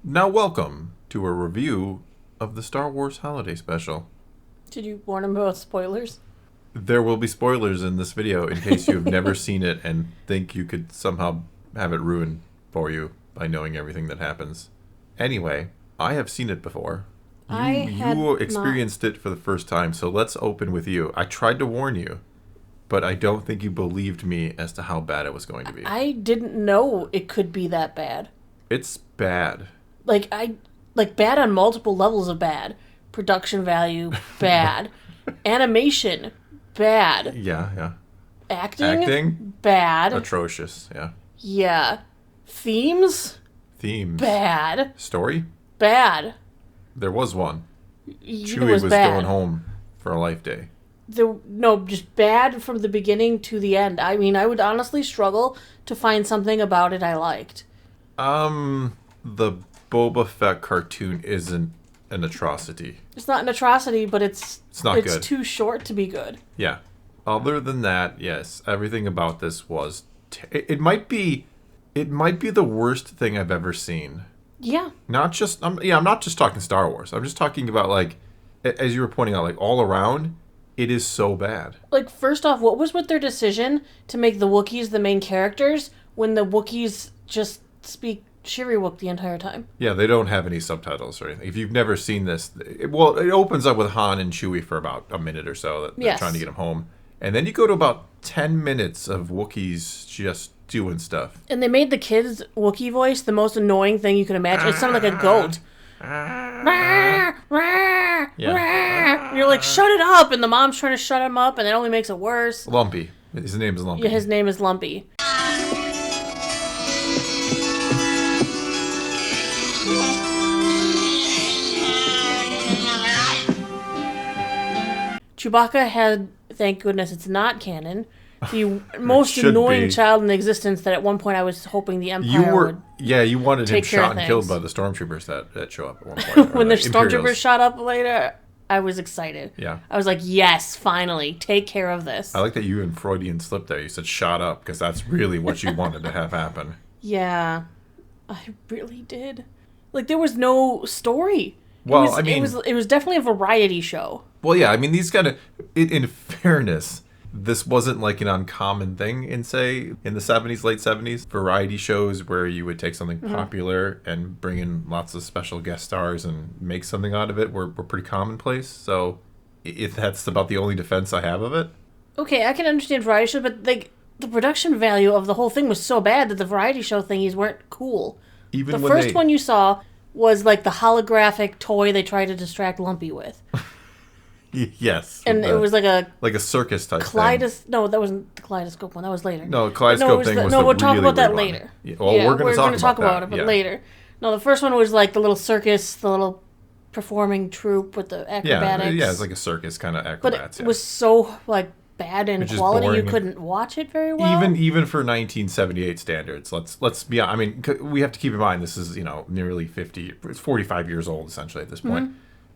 Now welcome to a review of the Star Wars Holiday Special. Did you warn him about spoilers? There will be spoilers in this video in case you've never seen it and think you could somehow have it ruined for you by knowing everything that happens. Anyway, I have seen it before. You experienced it for the first time, so let's open with you. I tried to warn you, but I don't think you believed me as to how bad it was going to be. I didn't know it could be that bad. It's bad. Like bad on multiple levels of bad. Production value, bad. Animation, bad. Yeah. Acting, bad. Atrocious, yeah. Yeah. Themes, bad. Story? Bad. There was one. Chewie Chewie was bad. going home for a life day. Just bad from the beginning to the end. I mean, I would honestly struggle to find something about it I liked. The Boba Fett cartoon isn't an atrocity. It's not an atrocity, but it's not good. It's too short to be good. Yeah. Other than that, yes, everything about this was... It might be the worst thing I've ever seen. Yeah. I'm not just talking Star Wars. I'm just talking about, like, as you were pointing out, like, all around, it is so bad. Like, first off, what was with their decision to make the Wookiees the main characters when the Wookiees just speak Shiriwook the entire time? Yeah, they don't have any subtitles or anything. If you've never seen this, it opens up with Han and Chewie for about a minute or so. They're trying to get him home. And then you go to about 10 minutes of Wookiees just doing stuff. And they made the kids' Wookiee voice the most annoying thing you could imagine. It sounded like a goat. Yeah. You're like, shut it up! And the mom's trying to shut him up, and it only makes it worse. Lumpy. His name is Lumpy. Yeah, his name is Lumpy. Chewbacca had, thank goodness it's not canon, the most annoying child in existence that at one point I was hoping the Empire would you wanted him shot and killed by the stormtroopers that show up at one point. When the stormtroopers shot up later, I was excited. Yeah. I was like, yes, finally, take care of this. I like that you and Freudian slipped there. You said shot up because that's really what you wanted to have happen. Yeah, I really did. Like, there was no story. Well, it was definitely a variety show. Well, yeah, I mean, these kind of, in fairness, this wasn't like an uncommon thing in the 70s, late 70s. Variety shows where you would take something popular and bring in lots of special guest stars and make something out of it were pretty commonplace. So if that's about the only defense I have of it. Okay, I can understand variety show, but like the production value of the whole thing was so bad that the variety show thingies weren't cool. Even the first one you saw was like the holographic toy they tried to distract Lumpy with. Yes. And it was like a circus type thing. No, that wasn't the kaleidoscope one. That was later. No, the kaleidoscope thing was we'll talk about that one. later. Yeah, we're going to talk about it, but later. No, the first one was like the little circus, the little performing troupe with the acrobatics. Yeah, it's like a circus kind of acrobats. But it was so like bad in quality you couldn't watch it very well. Even for 1978 standards, let's be. I mean, we have to keep in mind this is nearly 50. It's 45 years old essentially at this point.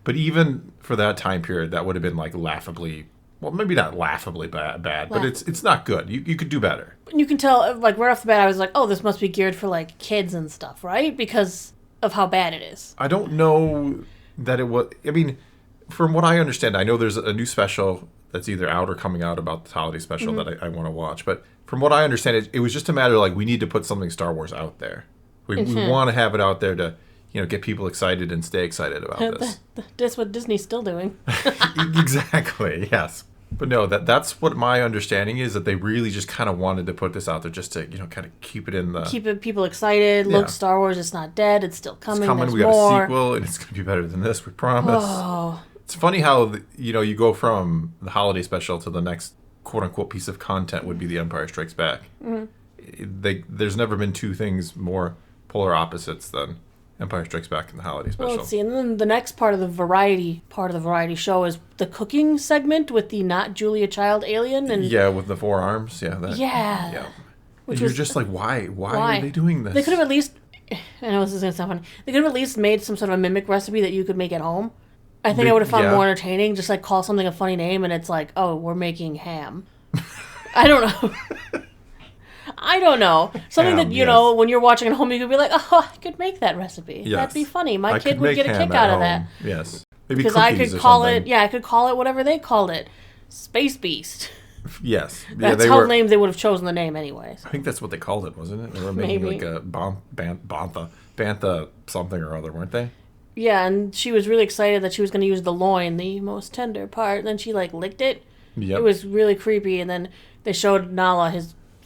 But even for that time period, that would have been like laughably, well, maybe not laughably bad, but it's not good. You could do better. You can tell, like, right off the bat, I was like, oh, this must be geared for, like, kids and stuff, right? Because of how bad it is. I don't know that it was, I mean, from what I understand, I know there's a new special that's either out or coming out about the holiday special that I want to watch. But from what I understand, it was just a matter of, like, we need to put something Star Wars out there. We want to have it out there to... get people excited and stay excited about this. That's what Disney's still doing. Exactly, yes. But no, that's what my understanding is, that they really just kind of wanted to put this out there just to, kind of keep it people excited. Yeah. Look, Star Wars is not dead. It's still coming. It's coming. There's we got more. a sequel, and it's going to be better than this, we promise. Oh. It's funny how, you go from the holiday special to the next quote-unquote piece of content would be The Empire Strikes Back. There's never been two things more polar opposites than Empire Strikes Back and the holiday special. Well, let's see. And then the next part of the variety show is the cooking segment with the not Julia Child alien. And with the 4 arms. Yeah. Yeah. And you're just like, why are they doing this? They could have at least, I know this is going to sound funny, they could have at least made some sort of a mimic recipe that you could make at home. I think I would have found more entertaining, just like call something a funny name and it's like, oh, we're making ham. I don't know. I don't know. Something that, you yes. know, when you're watching at home, you could be like, oh, I could make that recipe. Yes. That'd be funny. My I kid could would make get a ham kick at out of home. that. Yes. Maybe Because I cookies could or call something. I could call it whatever they called it. Space Beast. Yes. Yeah, That's how names they would have chosen the name anyways. I think that's what they called it, wasn't it? They were making Maybe. like a bantha something or other, weren't they? Yeah, and she was really excited that she was going to use the loin, the most tender part. And then she, like, licked it. Yep. It was really creepy. And then they showed Nala,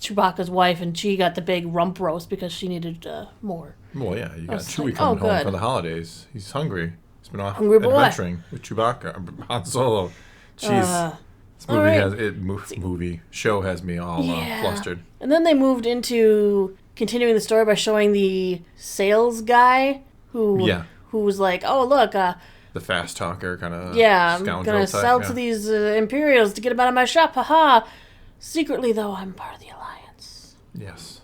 Chewbacca's wife, and she got the big rump roast because she needed more. Well, yeah, you got was Chewie like, coming home good. for the holidays. He's hungry. He's been off Hungry boy. adventuring with Chewbacca, Han Solo. Jeez, this movie show has me all flustered. And then they moved into continuing the story by showing the sales guy who was like, oh, look, the fast talker kind of I'm scoundrel going to type, sell to these Imperials to get them out of my shop, haha. Secretly, though, I'm part of the Alliance. Yes.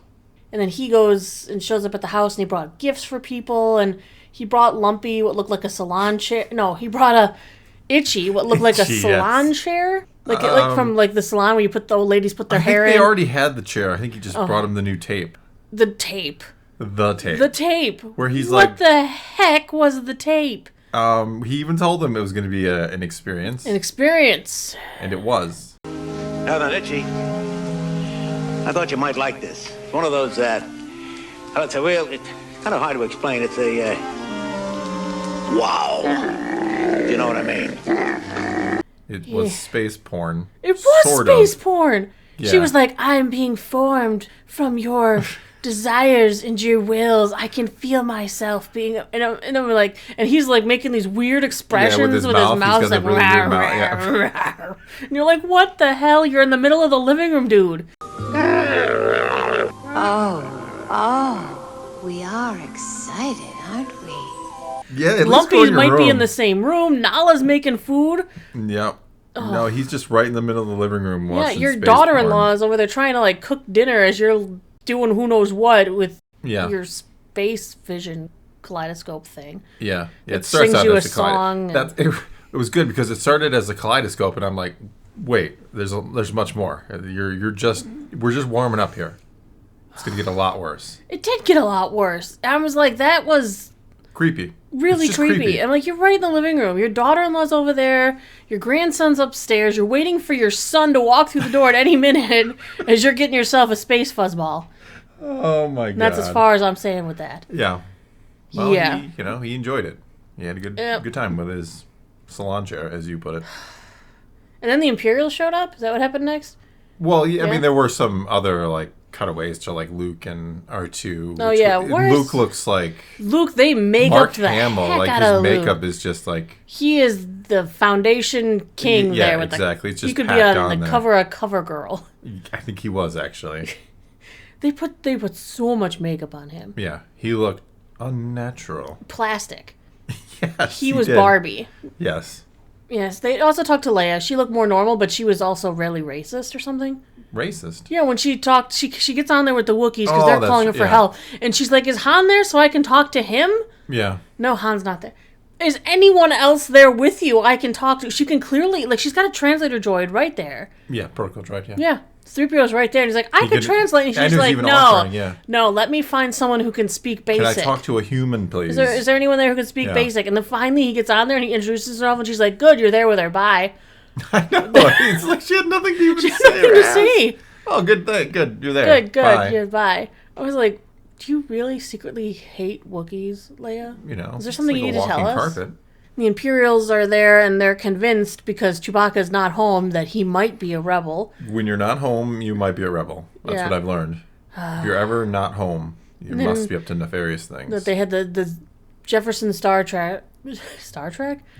And then he goes and shows up at the house, and he brought gifts for people, and he brought Lumpy what looked like a salon chair. No, he brought a Itchy what looked like a salon chair. Like from like the salon where you put the old ladies put their hair in. They already had the chair. I think he just brought him the new tape. The tape. The tape. The tape. Where he's what the heck was the tape? He even told them it was going to be an experience. An experience. And it was. Now then, Itchy, I thought you might like this. It's one of those, it's kind of hard to explain. It's a, wow. Do you know what I mean? It was space porn. It was space of. Porn. Yeah. She was like, I'm being formed from your desires and your wills. I can feel myself being, and I'm like, and he's like making these weird expressions with his mouth. He's like, really weird mouth. rawr. And you're like, what the hell? You're in the middle of the living room, dude. Oh, we are excited, aren't we? Yeah, Lumpy might be in the same room. Nala's making food. Yep. Oh. No, he's just right in the middle of the living room watching your space daughter-in-law porn. is over there trying to like cook dinner as you're doing who knows what with your space vision kaleidoscope thing. Yeah, it starts out as a song. It was good because it started as a kaleidoscope, and I'm like, wait, there's much more. We're just warming up here. It's gonna get a lot worse. It did get a lot worse. I was like, that was creepy. Really creepy. I'm like, you're right in the living room. Your daughter-in-law's over there. Your grandson's upstairs. You're waiting for your son to walk through the door at any minute as you're getting yourself a space fuzzball. Oh my god. And that's as far as I'm saying with that. Yeah. Well, he enjoyed it. He had a good time with his salon chair, as you put it. And then the Imperials showed up? Is that what happened next? Well, I mean, there were some other, like, cutaways to, like, Luke and R2. Oh, yeah. Luke looks like... Luke, they make Mark up the Hamill. heck Like, out his of makeup Luke. is just, like... He is the foundation king there. With exactly. It's just he could be packed on the there. cover of CoverGirl. I think he was, actually. They put so much makeup on him. Yeah. He looked unnatural. Plastic. Yes, he was did. Barbie. Yes. Yes, they also talked to Leia. She looked more normal, but she was also really racist or something. Racist? Yeah, when she talked, she gets on there with the Wookiees because they're calling her for help. And she's like, is Han there so I can talk to him? Yeah. No, Han's not there. Is anyone else there with you I can talk to? She can clearly, like, she's got a translator droid right there. Yeah, protocol droid, yeah. Yeah. 3PO's right there. And he's like, I could translate. And she's like, no, let me find someone who can speak basic. Can I talk to a human, please? Is there anyone there who can speak basic? And then finally he gets on there and he introduces herself and she's like, good, you're there with her. Bye. I know. It's like she had nothing to even say. Oh, good thing. Good. You're there. Good. Bye. Yeah, bye. I was like, do you really secretly hate Wookiees, Leia? You know. Is there something you need to tell us? Carpet. The Imperials are there and they're convinced because Chewbacca's not home that he might be a rebel. When you're not home, you might be a rebel. That's what I've learned. If you're ever not home, you must be up to nefarious things. That they had the Jefferson Star Trek?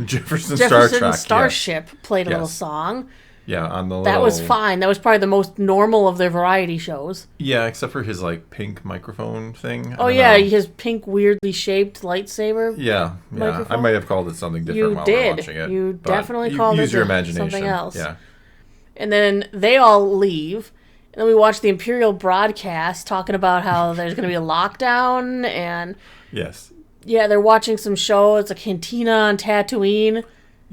Jefferson Starship played a little song. Yeah, on the little... That was fine. That was probably the most normal of their variety shows. Yeah, except for his, like, pink microphone thing. Oh, yeah, his pink, weirdly shaped lightsaber. Yeah. Microphone. I might have called it something different while we were watching it. You definitely called it your imagination. Something else. Yeah. And then they all leave. And then we watch the Imperial broadcast talking about how there's going to be a lockdown. And... Yes. Yeah, they're watching some show. It's a cantina on Tatooine.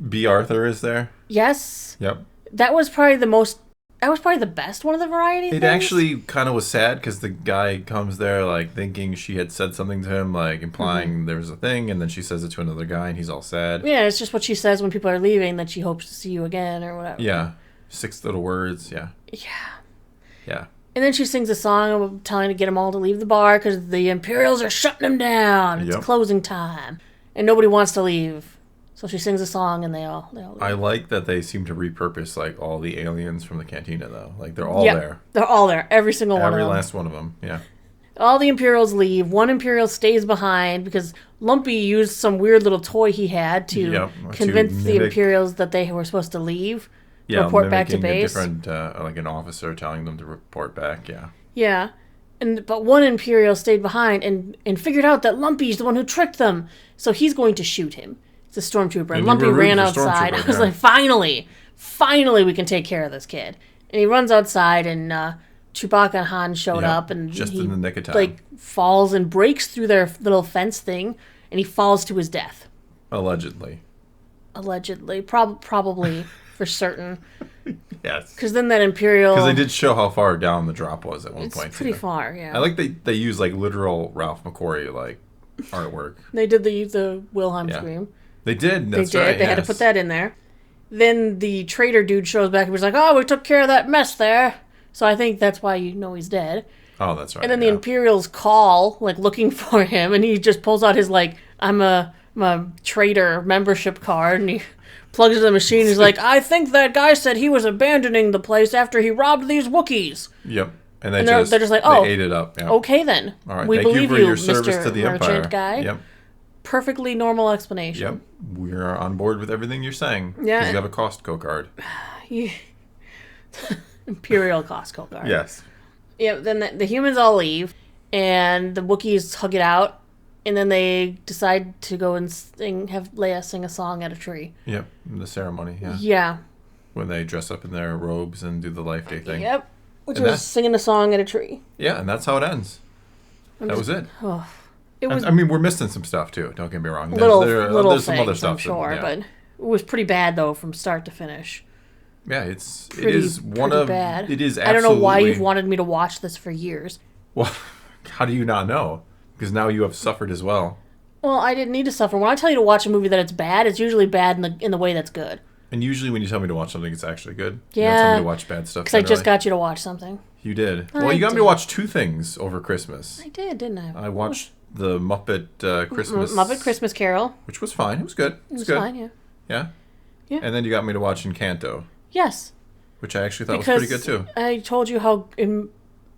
B. Arthur is there. Yes. Yep. That was probably the most... That was probably the best one of the variety It things. actually kind of was sad because the guy comes there like thinking she had said something to him, like implying there was a thing, and then she says it to another guy, and he's all sad. Yeah, it's just what she says when people are leaving, that she hopes to see you again or whatever. Yeah. 6 little words. Yeah. Yeah. Yeah. And then she sings a song telling to get them all to leave the bar because the Imperials are shutting them down. It's Yep. closing time. And nobody wants to leave. So she sings a song and they all leave. I like that they seem to repurpose like all the aliens from the cantina though. Like they're all Yep, there. They're all there. Every single one of Every them. last one of them. Yeah. All the Imperials leave. One Imperial stays behind because Lumpy used some weird little toy he had to Yep, to convince the mimic- Imperials that they were supposed to leave. Yeah. Report back to mimicking a base. different, like an officer telling them to report back. Yeah. Yeah. But one Imperial stayed behind and figured out that Lumpy's the one who tricked them. So he's going to shoot him. It's a stormtrooper. And And you Lumpy were rooting ran for outside. Stormtrooper, I was yeah. like, finally we can take care of this kid. And he runs outside and Chewbacca and Han showed Yep, up and just he in the nick of time. like falls and breaks through their little fence thing and he falls to his death. Allegedly. Allegedly. Probably for certain. Yes. Because then that Imperial... Because they did show how far down the drop was at one It's point. pretty too. far, yeah. I like they use like literal Ralph McQuarrie like artwork. They did the Wilhelm Yeah. scream. They did. They That's did. right. They had to put that in there. Then the traitor dude shows back and was like, "Oh, we took care of that mess there." So I think that's why you know he's dead. Oh, that's right. And then the yeah. Imperials call, like looking for him, and he just pulls out his like, I'm a traitor membership card, and he plugs it in the machine. He's like, "I think that guy said he was abandoning the place after he robbed these Wookiees." Yep. And And they're just like, "Oh, they ate it up. Yeah. Okay then, All right. we Thank you believe for you, your service Mr. to the Merchant Empire. guy." Yep. Perfectly normal explanation. Yep. We are on board with everything you're saying. Yeah. Because you have a Costco card. Imperial Costco card. Yes. Yeah, then the humans all leave, and the Wookiees hug it out, and then they decide to go and have Leia sing a song at a tree. Yep. The ceremony. Yeah. Yeah. When they dress up in their robes and do the Life Day thing. Yep. Which And was that's- singing a song at a tree. Yeah, and that's how it ends. That was it. It was I mean, we're missing some stuff too. Don't get me wrong. little there's things, some other stuff. I'm sure, yeah. but it was pretty bad though from start to finish. Yeah, it is one Pretty of bad. it is. I don't Absolutely, know why you've wanted me to watch this for years. Well, how do you not know? Because now you have suffered as well. Well, I didn't need to suffer. When I tell you to watch a movie that it's bad, it's usually bad in the way that's good. And usually, when you tell me to watch something, it's actually good. You don't tell Yeah. me to watch bad stuff. Because I just generally. got you to watch something. You did. I Well, you got me did. to watch 2 things over Christmas. I did, didn't I? I watched the Muppet Christmas, Muppet Christmas Carol. which was fine. It was good. It was good. fine, yeah. Yeah. Yeah. And then you got me to watch Encanto, Yes. which I actually thought Because was pretty good too. I told you how it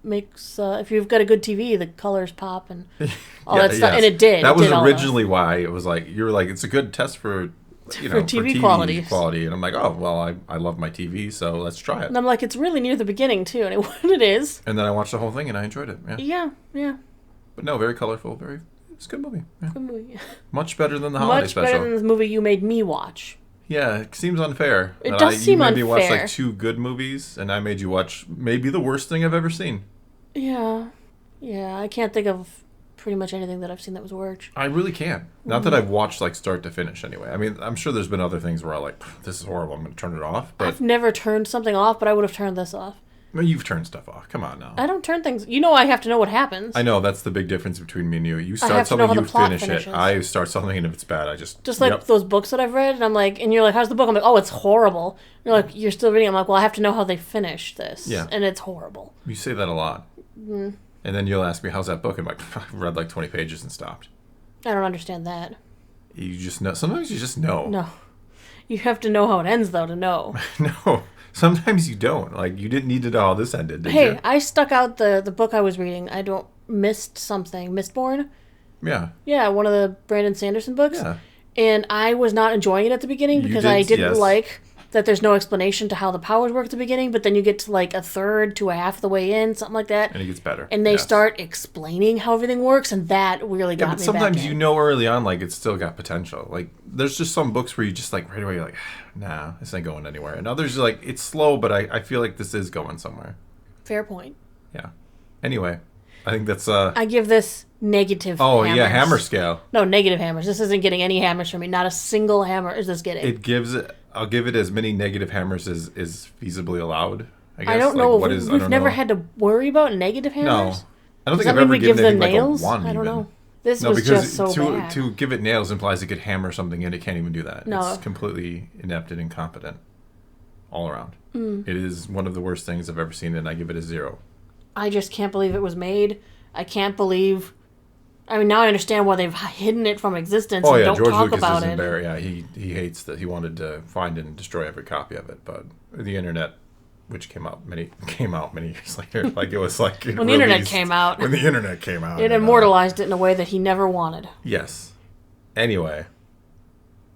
makes, if you've got a good TV, the colors pop and all that stuff. yes. And it did. That It was did all that. originally why it was like you were like it's a good test for TV quality. And I'm like, oh well, I love my TV, so let's try it. And I'm like, it's really near the beginning, too. And it is. And then I watched the whole thing and I enjoyed it. Yeah. Yeah, yeah. But no, very colorful, it's a good movie. Yeah. Good movie. Much better than the holiday Much special. better than the movie you made me watch. Yeah, it seems unfair. It that does seem You made me watch unfair. like 2 good movies, and I made you watch maybe the worst thing I've ever seen. Yeah. Yeah, I can't think of pretty much anything that I've seen that was worse. I really can't. Not that I've watched like start to finish anyway. I mean, I'm sure there's been other things where I like, this is horrible, I'm going to turn it off. But I've never turned something off, but I would have turned this off. well, you've turned stuff off. Come on now. I don't turn things... You know I have to know what happens. I know, that's the big difference between me and you. You have start to know something, how the you plot finish finishes. it. I start something, and if it's bad, I just... Just like yep. those books that I've read, and I'm like, and you're like, how's the book? I'm like, oh, it's horrible. You're like, you're still reading. I'm like, well, I have to know how they finish this. Yeah. And it's horrible. You say that a lot. Mm-hmm. And then you'll ask me, how's that book? I'm like, I've read like 20 pages and stopped. I don't understand that. You just know. Sometimes you just know. No. You have to know how it ends, though, to know. No. Sometimes you don't. Like, you didn't need to know how this ended, did Hey, you? I stuck out the book I was reading. I don't... Missed something. Mistborn? Yeah. Yeah, one of the Brandon Sanderson books. Yeah. And I was not enjoying it at the beginning You because did, I didn't yes. like that there's no explanation to how the powers work at the beginning, but then you get to like a third to a half the way in, something like that. And it gets better. And they yes. start explaining how everything works, and that really got Yeah, me but sometimes back in. you know early on, like, it's still got potential. Like, there's just some books where you just, like, right away, you're like, nah, this ain't going anywhere. And others, are like, it's slow, but I feel like this is going somewhere. Fair point. Yeah. Anyway, I think that's, I give this negative oh, hammers. yeah, hammer scale. No, negative hammers. This isn't getting any hammers from me. Not a single hammer is this getting. I'll give it as many negative hammers as is feasibly allowed. I guess. I don't Like, know. what is, I We've don't never know. had to worry about negative No. hammers. I don't Does think that I've mean ever we give given them anything nails? like a 1 I don't even. know. This No, was because just so bad. to give it nails implies it could hammer something in. It can't even do that. No. It's completely inept and incompetent all around. Mm. It is one of the worst things I've ever seen, and I give it a 0. I just can't believe it was made. I can't believe. I mean, now I understand why they've hidden it from existence and don't George talk Lucas about is it. embarrassed. Yeah, he hates that. He wanted to find and destroy every copy of it, but the internet, which came out many years later, like it was like When the internet came out. When the internet came out, It immortalized it in a way that he never wanted. Yes. Anyway,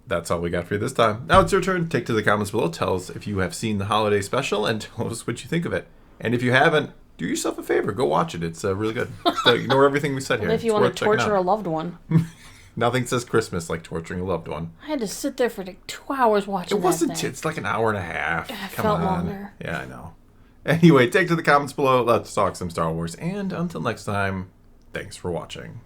that's all we got for you this time. Now it's your turn. Take to the comments below. Tell us if you have seen the holiday special and tell us what you think of it. And if you haven't, do yourself a favor. Go watch it. It's really good. Ignore everything we said here. And if you It's want worth to checking torture out. a loved one. Nothing says Christmas like torturing a loved one. I had to sit there for like 2 hours watching It wasn't. that thing. It's like an hour and a half. It Come felt on. longer. Yeah, I know. Anyway, take to the comments below. Let's talk some Star Wars. And until next time, thanks for watching.